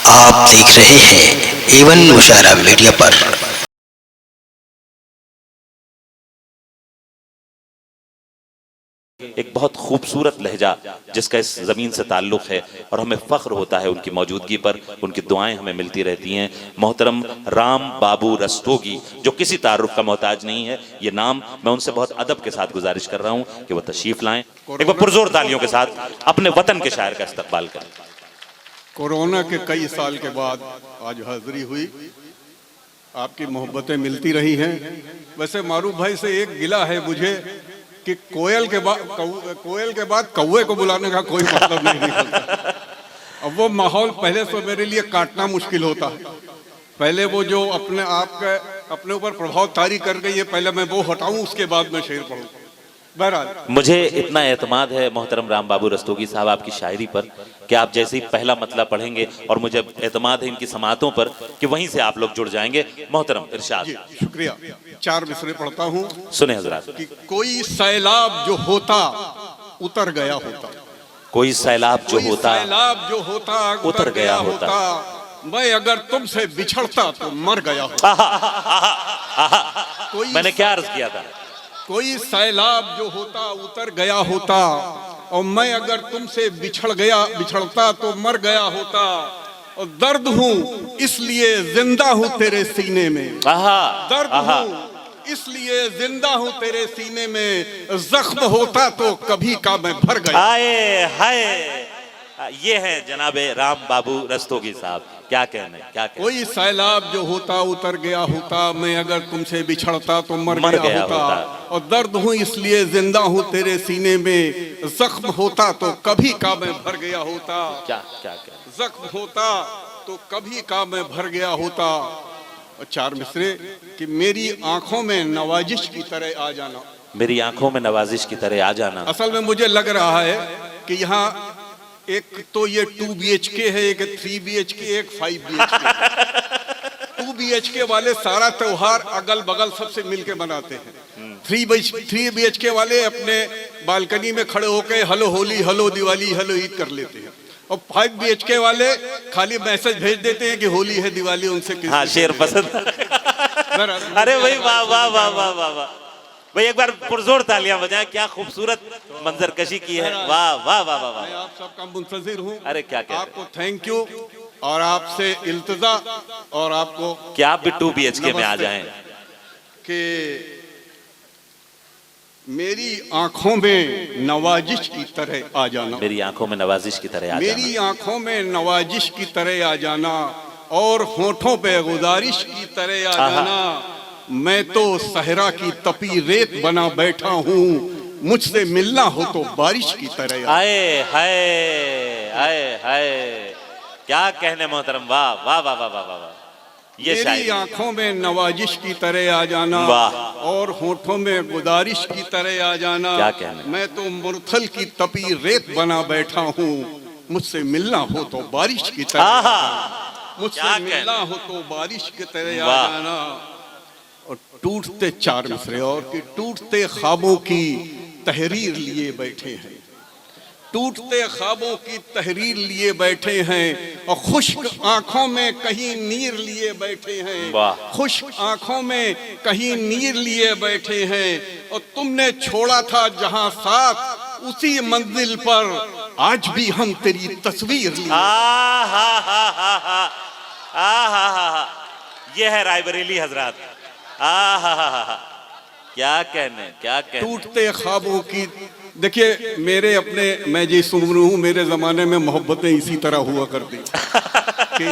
आप देख रहे हैं एवन मुशायरा मीडिया पर। एक बहुत खूबसूरत लहजा जिसका इस ज़मीन से ताल्लुक़ है और हमें फ़ख्र होता है उनकी मौजूदगी पर, उनकी दुआएं हमें मिलती रहती हैं। मोहतरम राम बाबू रस्तोगी, जो किसी तारुफ का मोहताज नहीं है, ये नाम मैं उनसे बहुत अदब के साथ गुजारिश कर रहा हूँ कि वह तशरीफ़ लाएं, एक बार पुरजोर तालियों के साथ अपने वतन के शायर का इस्तकबाल करें। कोरोना के कई साल के बाद आज हाज़िरी हुई, आपकी मोहब्बतें मिलती रही हैं। वैसे मारूफ भाई से एक गिला है मुझे कि कोयल के बाद कौवे को बुलाने का कोई मतलब नहीं निकलता। अब वो माहौल पहले से मेरे लिए काटना मुश्किल होता है। पहले वो जो अपने आप के अपने ऊपर प्रभाव तारी कर गई है, पहले मैं वो हटाऊं, उसके बाद मैं शेर पढ़ूं। बहरहाल मुझे इतना एतमाद है मोहतरम राम बाबू रस्तोगी साहब आपकी शायरी पर कि आप जैसे ही पहला मतला पढ़ेंगे, और मुझे एतमाद है इनकी समातों पर कि वहीं से आप लोग जुड़ जाएंगे। मोहतरम इरशाद। शुक्रिया। 4 मिसरे पढ़ता हूँ। सुने हजरात। कि कोई सैलाब जो होता उतर गया होता, कोई सैलाब जो होता उतर गया होता, मैं अगर तुमसे बिछड़ता तो मर गया होता। मैंने क्या अर्ज किया था? कोई सैलाब जो होता उतर गया होता, और मैं अगर तुमसे बिछड़ता तो मर गया होता। और दर्द हूँ इसलिए जिंदा हूँ तेरे सीने में, दर्द हूँ इसलिए जिंदा हूँ तेरे सीने में। जख्म होता तो कभी का मैं भर गया। आए हाय, ये है जनाबे राम बाबू रस्तोगी साहब। क्या कहने, क्या कहने? कोई सैलाब जो होता उतर गया होता, मैं अगर तुमसे बिछड़ता तो मर गया होता। और दर्द हूँ इसलिए जिंदा हूँ तेरे सीने में। जख्म होता तो कभी का मैं भर गया होता। क्या क्या क्या? जख्म होता तो कभी का मैं भर गया होता। और 4 मिसरे कि मेरी आंखों में नवाजिश की तरह आ जाना। मेरी आंखों में नवाजिश की तरह आ जाना। असल में मुझे लग रहा है कि यहाँ एक तो ये 2 BHK है, एक 3 BHK, एक 5 BHK। 2 BHK वाले सारा त्योहार अगल बगल सबसे मिलके मनाते हैं। 3 BHK वाले अपने बालकनी में खड़े होकर hello Holi, hello Diwali, hello Eid कर लेते हैं। और 5 BHK वाले खाली मैसेज भेज देते हैं कि होली है, दिवाली, उनसे हाँ, शेर पसंद। अरे भाई वाह वाह वाह वाह वाह वाह भाई, एक बार पुरजोर तालियां बजाएं। क्या खूबसूरत मंजर कशी की है। वाह वाह वाह वाह वाह। मैं आप सबका मुंतजिर हूँ। अरे क्या क्या आपको थैंक यू और आपसे इल्तिजा और आपको कि आप भी 2 BHK में आ जाएं। कि मेरी आंखों में नवाजिश की तरह आ जाना। मेरी आंखों में नवाजिश की तरह आ जाना। मेरी आंखों में नवाजिश की तरह आ जाना, और होठों पे गुजारिश की तरह आ जाना। मैं तो सहरा की तपी रेत बना बैठा हूँ, मुझसे मिलना हो तो बारिश की तरह। आए हाय, आए हाय, क्या कहने मोहतरम। वाह वाह वाह वाह वाह वाह। ये मेरी आंखों में नवाजिश की तरह आ जाना, और होठों में गुजारिश की तरह आ जाना। क्या कहने। मैं तो मुरथल की तपी रेत बना बैठा हूँ, मुझसे मिलना हो तो बारिश की तरह, मुझसे मिलना हो तो बारिश की तरह आ जाना। और टूटते 4 मिसरे और कि टूटते ख्वाबों की तहरीर लिए बैठे हैं, टूटते ख्वाबों की तहरीर लिए बैठे हैं। और खुश्क आंखों में कहीं नीर लिए बैठे हैं, खुश्क आंखों में कहीं नीर लिए बैठे हैं। और तुमने छोड़ा था जहां साथ, उसी मंजिल पर आज भी हम तेरी तस्वीर लिए। ये है रायबरेली हजरात। क्या कहने, क्या कहने। टूटते ख्वाबों की, देखिए मेरे अपने, मैं जिस उम्र हूँ, मेरे जमाने में मोहब्बतें इसी तरह हुआ करती कि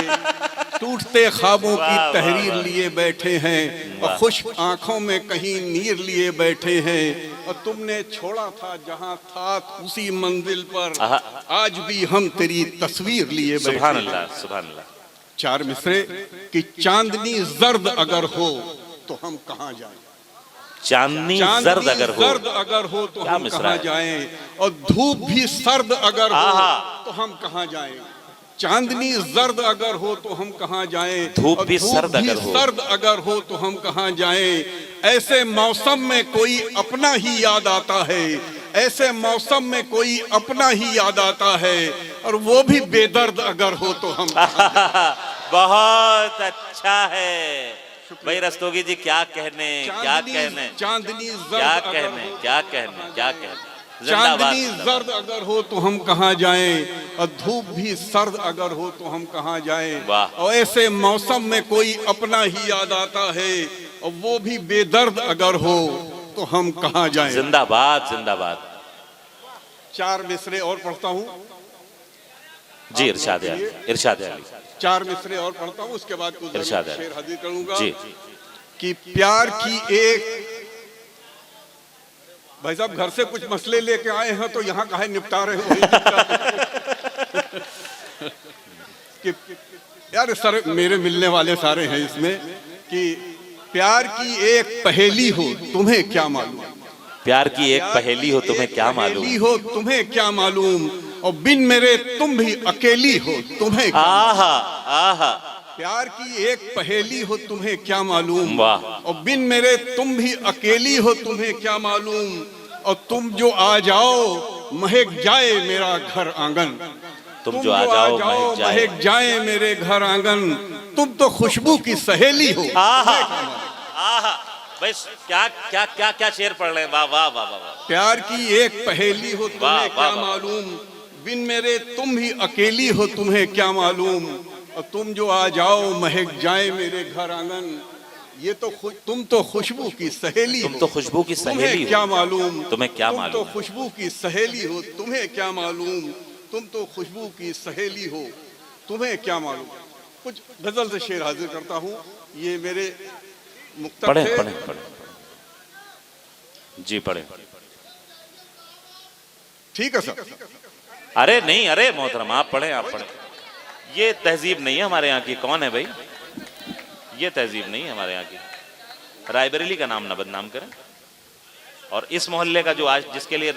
टूटते ख्वाबों की तहरीर लिए बैठे हैं, और खुश्क आंखों में कहीं नीर लिए बैठे हैं। और तुमने छोड़ा था जहाँ था, उसी मंजिल पर आज भी हम तेरी तस्वीर लिए बैठे। सुभान अल्लाह, सुभान अल्लाह। 4 मिसरे कि चांदनी जर्द अगर हो तो हम कहाँ जाएं। चांदनी जर्द अगर हो तो हम कहाँ जाएं। और धूप भी सर्द अगर हो तो हम कहाँ जाएं। चांदनी जर्द अगर हो तो हम कहाँ जाएं। धूप भी सर्द अगर हो तो हम कहाँ जाएं। ऐसे मौसम में कोई अपना ही याद आता है, ऐसे मौसम में कोई अपना ही याद आता है। और वो भी बेदर्द अगर हो तो हम बहुत अच्छा है भाई रस्तोगी जी, क्या कहने क्या कहने, चांदनी क्या कहने क्या कहने क्या कहने। चांदनी जर्द अगर हो तो हम कहाँ जाएं, और धूप भी सर्द अगर हो तो हम कहाँ जाएं। और ऐसे मौसम में कोई अपना ही याद आता है, और वो भी बेदर्द अगर हो तो हम कहाँ जाएं। जिंदाबाद जिंदाबाद। 4 मिसरे और पढ़ता हूँ जी, इरशाद अली, इरशाद अली। 4 मिसरे और पढ़ता हूँ, उसके बाद कुछ इरशाद अली शेर हाजिर करूंगा जी। कि प्यार की एक, भाई साहब घर से कुछ मसले लेके आए हैं तो यहाँ काहे निपटा रहे हो कि यार सर मेरे मिलने वाले सारे हैं इसमें, कि प्यार की एक पहेली हो तुम्हें क्या मालूम, प्यार की एक पहेली हो तुम्हें क्या मालूम, हो तुम्हें क्या मालूम, और बिन मेरे तुम भी अकेली हो तुम्हें क्या आहा आहा। प्यार की एक पहेली हो तुम्हें क्या मालूम, वाह। और बिन मेरे तुम भी अकेली हो तुम्हें क्या मालूम, और तुम जो आ जाओ महक जाए मेरा घर आंगन, तुम जो आ जाओ महक जाए मेरे घर आंगन, तुम तो खुशबू की सहेली हो। आहा आहा। बस क्या क्या क्या क्या शेर पढ़ रहे हैं, वाह वाह वाह वाह। प्यार की एक पहेली हो तुम्हें क्या मालूम, बिन मेरे तुम ही अकेली हो तुम्हें क्या मालूम, और तुम जो आ जाओ महक जाए मेरे घर आंगन, ये तो तुम तो खुशबू की सहेली हो, तुम तो खुशबू की सहेली हो, क्या मालूम, तुम्हें क्या मालूम, तुम तो खुशबू की सहेली हो तुम्हें क्या मालूम, तुम तो खुशबू की सहेली हो तुम्हें क्या मालूम। कुछ गजल से शेर हाजिर करता हूँ, ये मेरे मुक्तब पढ़े थे। पढ़े पढ़े जी, पढ़े। ठीक है सर। अरे नहीं, अरे मोहतरम आप पढ़े, आप पढ़े। ये तहजीब नहीं है हमारे यहाँ की। कौन है भाई, ये तहजीब नहीं है हमारे यहाँ की। रायबरेली का नाम ना बदनाम करें। और इस मोहल्ले का जो आज जिसके लिए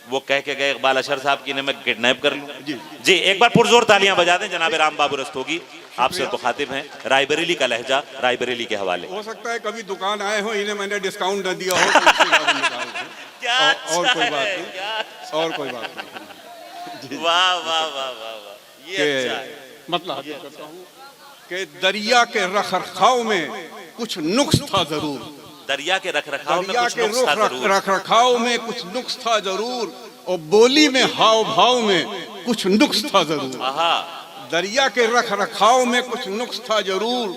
वो कह के गए इकबाल अशर साहब की, ने मैं किडनैप कर लूं। जी एक बार पुरजोर तालियां बजा दें जनाब राम बाबू रस्तोगी, आपसे तो खातिब हैं। रायबरेली का लहजा रायबरेली के हवाले। हो सकता है कभी दुकान आए हो, इन्हें मैंने डिस्काउंट न दिया हो तो इसके बाद निकाल दें। और कोई बात नहीं, और कोई बात नहीं। वाह वाह वाह वाह वाह, ये अच्छा है। मतलब हाजिर करता हूँ कि दरिया के रख रखाव में कुछ नुक्स था जरूर, दरिया के रखरखाव में कुछ के नुक्स था जरूर, रख रखाव में कुछ नुक्स था जरूर, और बोली में हाव भाव में कुछ नुक्स था जरूर। आहा। दरिया के रख रखाव में कुछ नुक्स था जरूर,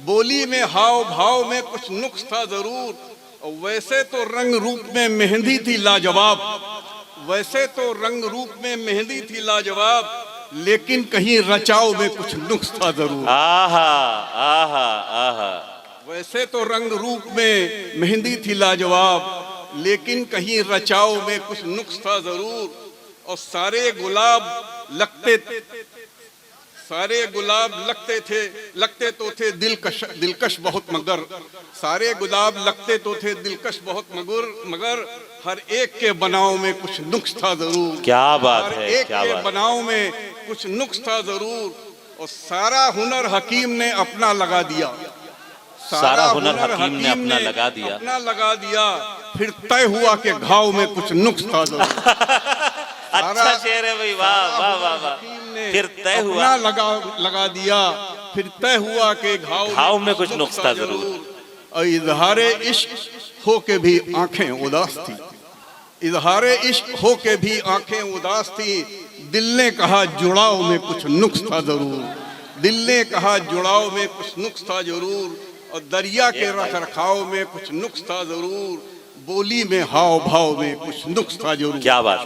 बोली में हाव भाव में कुछ नुक्स था जरूर, और वैसे तो रंग रूप में मेहंदी थी लाजवाब, वैसे तो रंग रूप में मेहंदी थी लाजवाब, लेकिन कहीं रचाव में कुछ नुक्स था जरूर। आहा आहा आहा। वैसे तो रंग रूप में मेहंदी थी लाजवाब, लेकिन कहीं रचाव में कुछ नुक्स था जरूर, और सारे गुलाब लगते तो थे दिलकश बहुत, मगर सारे गुलाब लगते तो थे दिलकश बहुत, मगर हर एक के बनाव में कुछ नुक्स था जरूर। क्या बात है, एक क्या के बात। बनाव में कुछ नुक्स था जरूर, और सारा हुनर हकीम ने अपना लगा दिया, सारा हुनर हकीम ने अपना लगा दिया, फिर तय हुआ कि घाव में कुछ नुक्स था जरूर। अच्छा शेर है भाई, वाह वाह वाह वाह। फिर तय हुआ, लगा दिया, फिर तय हुआ कि घाव में कुछ नुक्स था जरूर। और इजहारे इश्क हो के भी आंखें उदास थी, इजहारे इश्क हो के भी आंखें उदास थी, दिल ने कहा जुड़ाव में कुछ नुक्स था जरूर, दिल ने कहा जुड़ाव में कुछ नुक्स था जरूर, और दरिया के रख रखाव में कुछ नुक्स था जरूर, बोली में हाव भाव में कुछ नुक्स था जरूर। क्या बात।